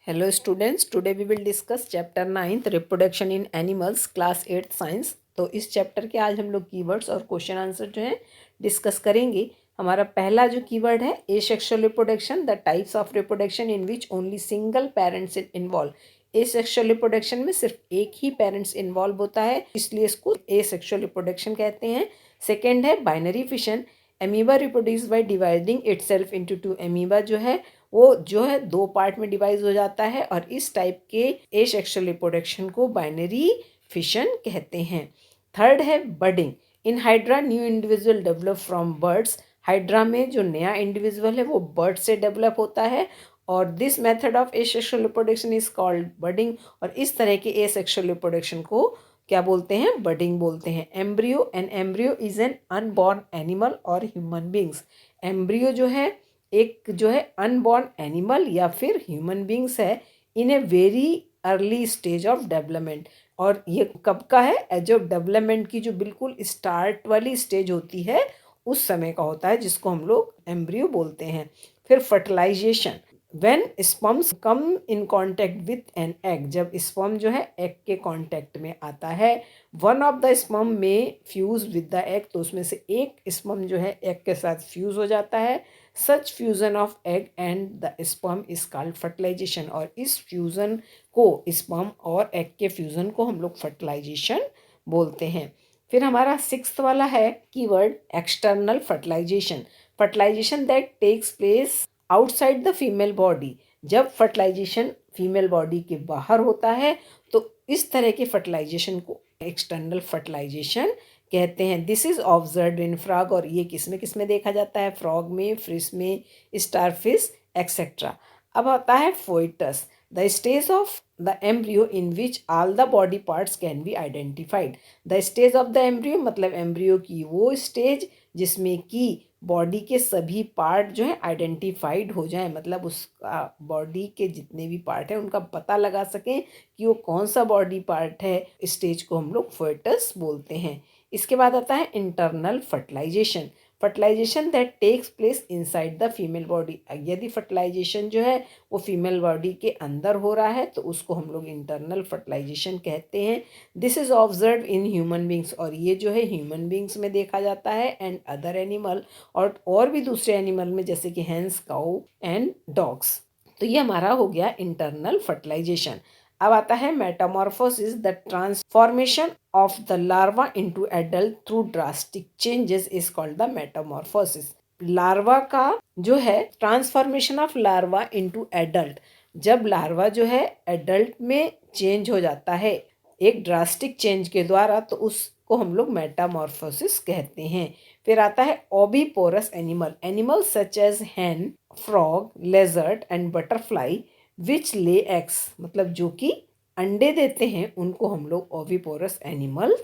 Hello students, today we will discuss chapter 9th reproduction in animals class 8th science। तो इस chapter के आज हम लोग कीवर्ड्स और क्वेश्चन आंसर जो है डिस्कस करेंगे। हमारा पहला जो कीवर्ड है asexual reproduction, the types of reproduction in which only single parents involve. Asexual reproduction में सिर्फ एक ही पेरेंट्स इन्वॉल्व होता है, इसलिए इसको एसेक्सुअल रिप्रोडक्शन कहते हैं। सेकेंड है binary fission, amoeba reproduce by dividing itself into two. Amoeba जो है वो जो है दो पार्ट में डिवाइड हो जाता है और इस टाइप के एसेक्सुअल रिप्रोडक्शन को बाइनरी फिशन कहते हैं। थर्ड है budding, in hydra new individual develop from buds. Hydra में जो नया इंडिविजुअल है वो बर्ड से डेवलप होता है और this method of asexual reproduction is called budding. और इस तरह के एसेक्सुअल रिप्रोडक्शन को क्या बोलते हैं? बर्डिंग बोलते हैं। Embryo, an embryo is an unborn animal और ह्यूमन बींग्स। एम्ब्रियो जो है एक जो है अनबॉर्न एनिमल या फिर ह्यूमन बींग्स है in a very early stage of development. और ये कब का है? जो डेवलपमेंट की जो बिल्कुल स्टार्ट वाली स्टेज होती है उस समय का होता है, जिसको हम लोग एम्ब्रियो बोलते हैं। फिर fertilisation, when sperms come in contact with an egg, जब स्पर्म जो है एग के कांटेक्ट में आता है, वन ऑफ द स्पर्म में फ्यूज विद द एग, तो उसमें से एक स्पर्म जो है एग के साथ फ्यूज हो जाता है। Such fusion of egg and the sperm is called fertilisation. और इस फ्यूजन को, स्पर्म और एग के फ्यूजन को हम लोग फर्टिलाइजेशन बोलते हैं। फिर हमारा सिक्स्थ वाला है keyword external fertilisation, fertilisation that takes place outside the female body. जब फर्टिलाइजेशन फीमेल बॉडी के बाहर होता है तो इस तरह के फर्टिलाइजेशन को एक्सटर्नल फर्टिलाइजेशन कहते हैं। This is observe in frog, और ये किस में देखा जाता है? फ्रॉग में, फिश में, स्टारफिश एक्सेट्रा। अब आता है foetus, the stage of the embryo in which all the body parts can be identified. The stage of the embryo मतलब एम्ब्रियो की वो स्टेज जिसमें कि बॉडी के सभी पार्ट जो है आइडेंटिफाइड हो जाएं, मतलब उसका बॉडी के जितने भी पार्ट हैं उनका पता लगा सकें कि वो कौन सा बॉडी पार्ट है। स्टेज को हम लोग फोइटस बोलते हैं। इसके बाद आता है internal fertilisation, fertilisation that takes place inside the female body. यदि फर्टिलाइजेशन जो है वो फीमेल बॉडी के अंदर हो रहा है तो उसको हम लोग इंटरनल फर्टिलाइजेशन कहते हैं। This is observe in human beings, और ये जो है ह्यूमन बींग्स में देखा जाता है एंड अदर एनिमल, और भी दूसरे एनिमल में जैसे कि हैंस, काऊ एंड डॉग्स। तो ये हमारा हो गया इंटरनल फर्टिलाइजेशन। अब आता है Metamorphosis, the transformation of the larva into adult through drastic changes is called the Metamorphosis. Larva का जो है transformation of larva into adult, जब लार्वा जो है एडल्ट में चेंज हो जाता है एक ड्रास्टिक चेंज के द्वारा, तो उसको हम लोग मेटामॉर्फोसिस कहते हैं। फिर आता है oviparous animal, animal such as hen, frog, lizard and butterfly which lay eggs, मतलब जो कि अंडे देते हैं उनको हम लोग ओविपोरस एनिमल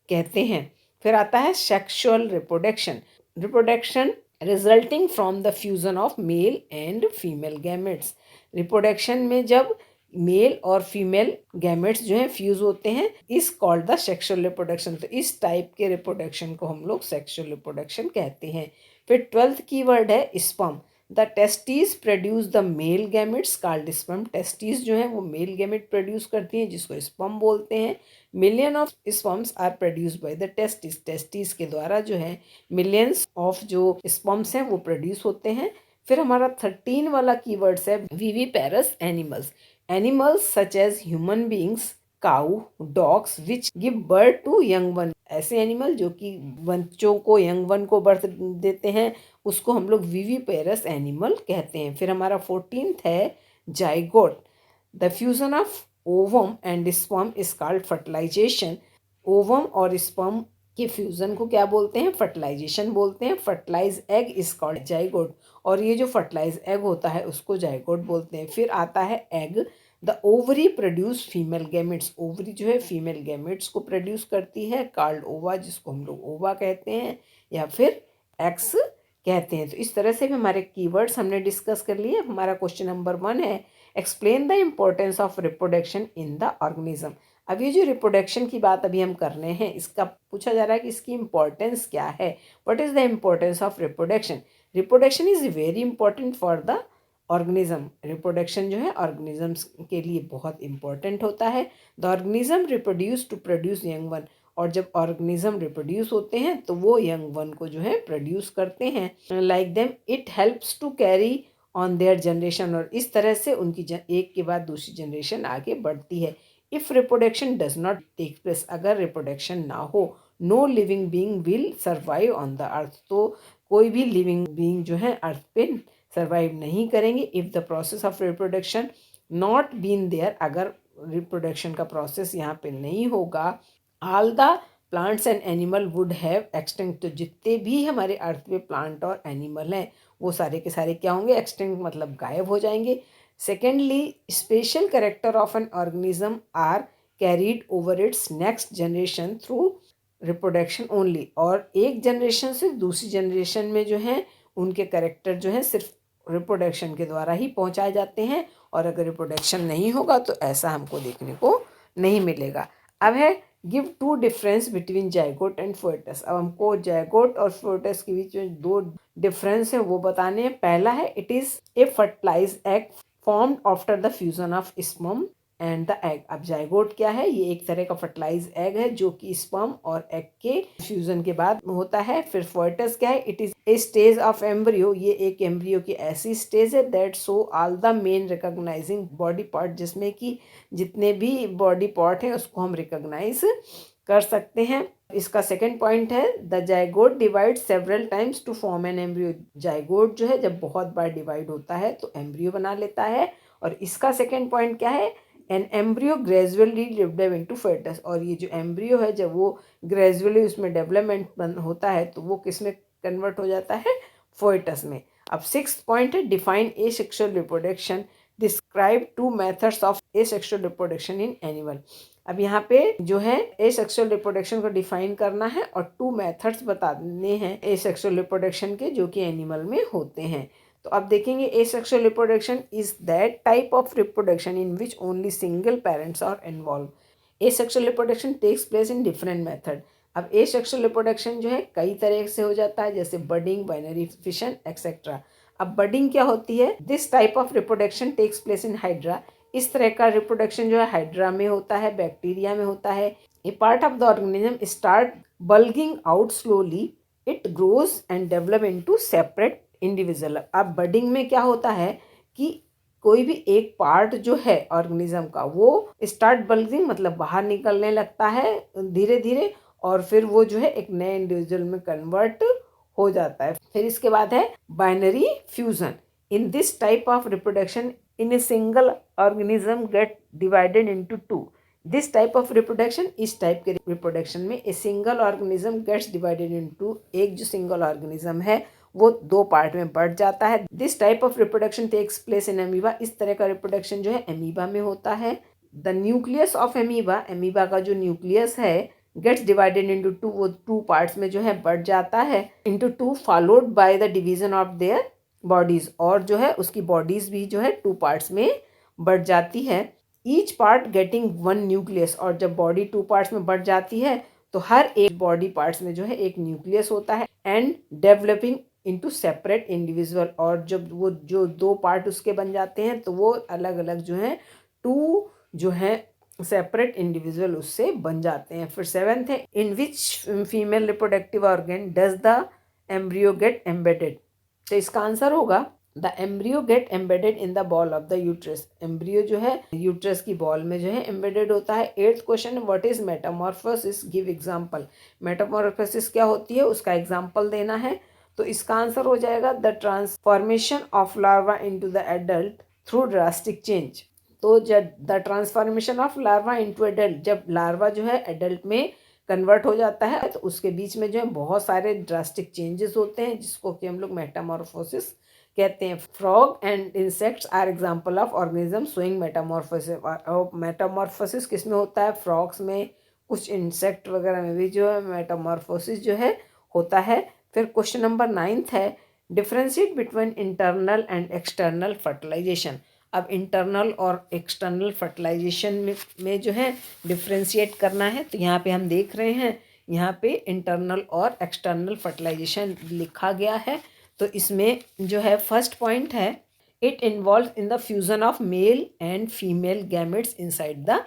कहते हैं। फिर आता है sexual reproduction, reproduction resulting from the fusion of male and female gametes. Reproduction में जब मेल और फीमेल गैमेट्स जो हैं फ्यूज होते हैं इस कॉल्ड द सेक्सुअल रिप्रोडक्शन। तो इस टाइप के रिप्रोडक्शन को हम लोग सेक्सुअल रिप्रोडक्शन कहते हैं। फिर 12th कीवर्ड है sperm, the testes produce the male gametes called sperm. Testes जो है वो मेल गैमेट प्रोड्यूस करती हैं जिसको स्पर्म बोलते हैं। Million of sperms are produce by the testis, testis के द्वारा जो है मिलियंस ऑफ जो स्पर्म्स हैं वो प्रोड्यूस होते हैं। फिर हमारा 13 वाला कीवर्ड्स है viviparous animals, animals such as human beings, cow, dogs which give birth to young one. ऐसे एनिमल जो कि बच्चों को, यंग वन को बर्थ देते हैं, उसको हम लोग विविपेरस एनिमल कहते हैं। फिर हमारा 14th है zygote, the fusion of ovum and sperm is called fertilisation. Ovum और स्पर्म के फ्यूजन को क्या बोलते हैं? फर्टिलाइजेशन बोलते हैं। Fertilise egg is called zygote, और ये जो फर्टिलाइज एग होता है उसको जाइगोट बोलते हैं। फिर आता है egg, the ovary produce female gametes, ovary जो है फीमेल गैमेट्स को प्रोड्यूस करती है, कॉल्ड ओवा, जिसको हम लोग ओवा कहते हैं या फिर एक्स कहते हैं। तो इस तरह से भी हमारे कीवर्ड्स हमने डिस्कस कर लिए। हमारा क्वेश्चन नंबर 1 है explain the importance of reproduction in the organism. अब ये जो रिप्रोडक्शन की बात अभी हम कर रहे हैं इसका पूछा जा रहा है कि इसकी इम्पोर्टेंस क्या है। What is the importance of reproduction? Reproduction is very important for the organism, reproduction जो है ऑर्गेनिजम्स के लिए बहुत इंपॉर्टेंट होता है। The organism reproduce to produce young one, और जब ऑर्गेनिज्म रिप्रोड्यूस होते हैं तो वो यंग वन को जो है प्रोड्यूस करते हैं। Like them it helps to carry on their generation, और इस तरह से उनकी एक के बाद दूसरी जनरेशन आगे बढ़ती है। If reproduction does not take place, अगर रिप्रोडक्शन ना हो, no living being will survive on the earth, तो कोई भी लिविंग बीइंग जो है अर्थ पे सर्वाइव नहीं करेंगे। If the process of reproduction not been there, अगर रिप्रोडक्शन का प्रोसेस यहाँ पे नहीं होगा, all the plants and animal would have extinct, तो जितने भी हमारे अर्थ पे प्लांट और एनिमल हैं वो सारे के सारे क्या होंगे, एक्सटिंक्ट मतलब गायब हो जाएंगे। Secondly, special character of an organism are carried over its next generation through reproduction only, और एक जनरेशन से दूसरी जनरेशन में जो है उनके कैरेक्टर जो है सिर्फ रिप्रोडक्शन के द्वारा ही पहुंचाए जाते हैं, और अगर रिप्रोडक्शन नहीं होगा तो ऐसा हमको देखने को नहीं मिलेगा। अब है give two difference between zygote and foetus. अब हमको जाइगोट और फोएटस के बीच में दो डिफरेंस है वो बताने हैं। पहला है it is a fertilize egg formed after the fusion of sperm and the egg. अब जाइगोट क्या है, ये एक तरह का फर्टिलाइज एग है जो कि स्पर्म और एग के फ्यूजन के बाद होता है। फिर फोएटस क्या है, it is a stage of embryo, ये एक एम्ब्रियो की ऐसी स्टेज है that show all the main recognising body part, जिसमें कि जितने भी बॉडी पार्ट हैं उसको हम रिकॉग्नाइज कर सकते हैं। इसका सेकंड पॉइंट है the zygote divide several times to form an embryo. Zygote जो है जब बहुत बार डिवाइड होता है तो एम्ब्रियो बना लेता है। और इसका सेकंड पॉइंट क्या है, an embryo gradually develop into foetus, और ये जो एम्ब्रियो है जब वो ग्रेजुअली उसमें डेवलपमेंट होता है तो वो किस में कन्वर्ट हो जाता है, फोएटस में। अब सिक्स्थ पॉइंट है define asexual reproduction, describe two methods of asexual reproduction in animal. अब यहाँ पे जो है एसेक्सुअल रिप्रोडक्शन को डिफाइन करना है और टू मेथड्स बताने हैं एसेक्सुअल रिप्रोडक्शन के जो कि एनिमल में होते हैं। तो अब देखेंगे asexual reproduction is that type of reproduction in which only single parents are involve. Asexual reproduction takes place in different method. अब एसेक्सुअल रिप्रोडक्शन जो है कई तरह से हो जाता है, जैसे बडिंग, बाइनरी फिशन एक्सेट्रा। अब बडिंग क्या होती है, this type of reproduction takes place in hydra, इस तरह का रिप्रोडक्शन जो है हाइड्रा में होता है, बैक्टीरिया में होता है। A part of the organism start bulging out slowly, it grows and develop into separate individual. अब बडिंग में क्या होता है कि कोई भी एक पार्ट जो है ऑर्गेनिज्म का वो स्टार्ट बल्गिंग मतलब बाहर निकलने लगता है धीरे धीरे, और फिर वो जो है एक नए इंडिविजुअल में कन्वर्ट हो जाता है। फिर इसके बाद है binary fusion. In this type of reproduction in a single organism get divided into two. This type of reproduction, इस टाइप के रिप्रोडक्शन में a single organism gets divided into, एक जो सिंगल ऑर्गेनिज्म है वो दो पार्ट में बढ़ जाता है। This type of reproduction takes place in amoeba, इस तरह का रिप्रोडक्शन जो है अमीबा में होता है। The nucleus of amoeba, amoeba का जो न्यूक्लियस है गेट्स डिवाइडेड इनटू टू, वो टू पार्ट्स में जो है बढ़ जाता है into two, followed by the division of their bodies, और जो है उसकी बॉडीज भी जो है टू पार्ट्स में बढ़ जाती है। Each part getting one nucleus, और जब बॉडी टू पार्ट्स में बढ़ जाती है तो हर एक बॉडी पार्ट्स में जो है एक न्यूक्लियस होता है। And developing into separate individual, और जब वो जो दो पार्ट उसके बन जाते हैं तो वो अलग अलग जो है टू जो है सेपरेट इंडिविजुअल उससे बन जाते हैं। फिर सेवेंथ है in which female reproductive organ does the embryo get embedded. तो इसका आंसर होगा the embryo get embedded in the wall of the uterus. Embryo जो है यूट्रस की बॉल में जो है एम्बेडेड होता है। Eighth question, what is Metamorphosis, give example. Metamorphosis क्या होती है उसका एग्जांपल देना है। तो इसका आंसर हो जाएगा the transformation of larva into the adult through drastic change. तो जब the transformation of larva into adult, जब लार्वा जो है एडल्ट में कन्वर्ट हो जाता है तो उसके बीच में जो है बहुत सारे ड्रास्टिक चेंजेस होते हैं जिसको कि हम लोग मेटामॉर्फोसिस कहते हैं। Frog and insects are example of organism showing metamorphosis. Metamorphosis किस में होता है, फ्रॉग्स में, कुछ इंसेक्ट वगैरह में भी जो है मेटामॉर्फोसिस जो है होता है। फिर क्वेश्चन नंबर 9 है differentiate between internal and external fertilization. अब इंटरनल और एक्सटर्नल फर्टिलाइजेशन में जो है डिफरेंशिएट करना है। तो यहाँ पे हम देख रहे हैं यहाँ पे इंटरनल और एक्सटर्नल फर्टिलाइजेशन लिखा गया है। तो इसमें जो है फर्स्ट पॉइंट है it involve in the fusion of male and female gametes inside the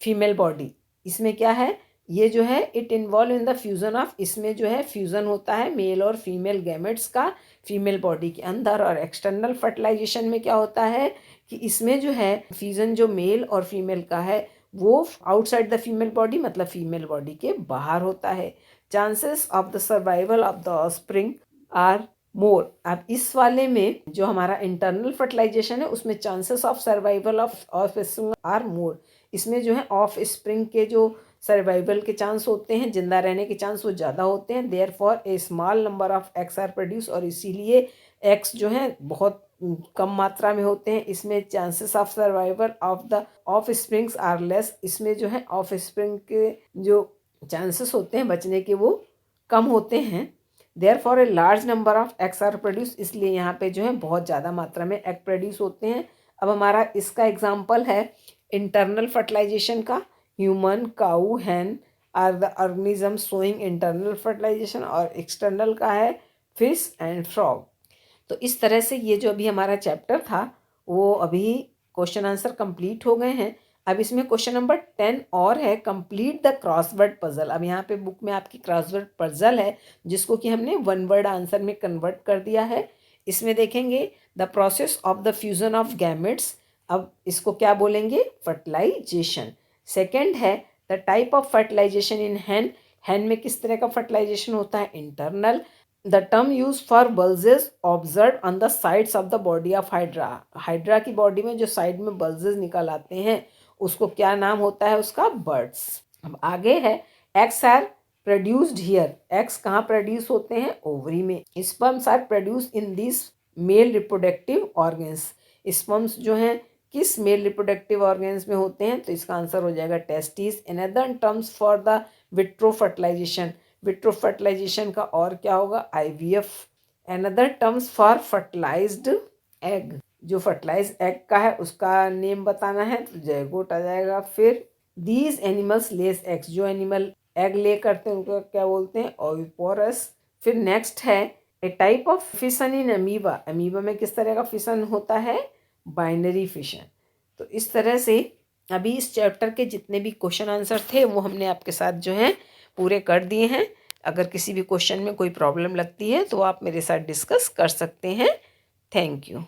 female body. इसमें क्या है, ये जो है it involve in the fusion of, इसमें जो है फ्यूजन होता है मेल और फीमेल गैमेट्स का फीमेल बॉडी के अंदर। और एक्सटर्नल फर्टिलाइजेशन में क्या होता है कि इसमें जो है फ्यूजन जो मेल और फीमेल का है वो आउटसाइड द फीमेल बॉडी, मतलब फीमेल बॉडी के बाहर होता है। Chances of the survival of the offspring are more. अब इस वाले में जो हमारा इंटरनल फर्टिलाइजेशन है उसमें chances of survival of offspring are more. इसमें जो है ऑफ स्प्रिंग के जो सर्वाइवल के चांस होते हैं, जिंदा रहने के चांस वो ज़्यादा होते हैं। Therefore a small number of eggs are produce, और इसीलिए एक्स जो है बहुत कम मात्रा में होते हैं। इसमें chances of survival of the offsprings are less. इसमें जो है ऑफ स्प्रिंग के जो चांसेस होते हैं बचने के वो कम होते हैं। Therefore a large number of eggs are produce, इसलिए यहाँ पे जो है बहुत ज़्यादा मात्रा में एग प्रोड्यूस होते हैं। अब हमारा इसका एग्जाम्पल है इंटरनल फर्टिलाइजेशन का। Human, cow, hen are the organism showing internal fertilization, और एक्सटर्नल का है फिश एंड फ्रॉग। तो इस तरह से ये जो अभी हमारा चैप्टर था वो अभी क्वेश्चन आंसर कंप्लीट हो गए हैं। अब इसमें क्वेश्चन नंबर 10 और है, कंप्लीट द क्रॉसवर्ड पजल। अब यहाँ पे बुक में आपकी क्रॉसवर्ड पजल है जिसको कि हमने वन वर्ड आंसर में कन्वर्ट कर दिया है। इसमें देखेंगे the process of the fusion of gametes. अब इसको क्या बोलेंगे, फर्टिलाइजेशन। सेकेंड है द टाइप ऑफ फर्टिलाइजेशन इन हैन। हैन में किस तरह का फर्टिलाइजेशन होता है, internal. The term use for bulges observe on the sides of the body of hydra. Hydra की बॉडी में जो साइड में बल्जेस निकल आते हैं उसको क्या नाम होता है, उसका बर्ड्स। अब आगे है eggs are produced here. Eggs कहाँ प्रोड्यूस होते हैं, ओवरी में। Sperms are produce in this male reproductive organs. Sperms जो हैं किस मेल रिप्रोडक्टिव ऑर्गन्स में होते हैं, तो इसका आंसर हो जाएगा testis. Another terms for the vitro fertilization. Vitro fertilization का और क्या होगा, IVF। Another terms for fertilized egg. जो फर्टिलाइज एग का है उसका नेम बताना है तो जयगोट आ जाएगा। फिर दीज एनिमल्स लेस एग्स। जो एनिमल एग ले करते हैं उनको क्या बोलते हैं, ओविपोरस। फिर नेक्स्ट है a type of fission in amoeba. Amoeba में किस तरह का फिशन होता है, बाइनरी फिशन। तो इस तरह से अभी इस चैप्टर के जितने भी क्वेश्चन आंसर थे वो हमने आपके साथ जो है पूरे कर दिए हैं। अगर किसी भी क्वेश्चन में कोई प्रॉब्लम लगती है तो आप मेरे साथ डिस्कस कर सकते हैं। Thank you.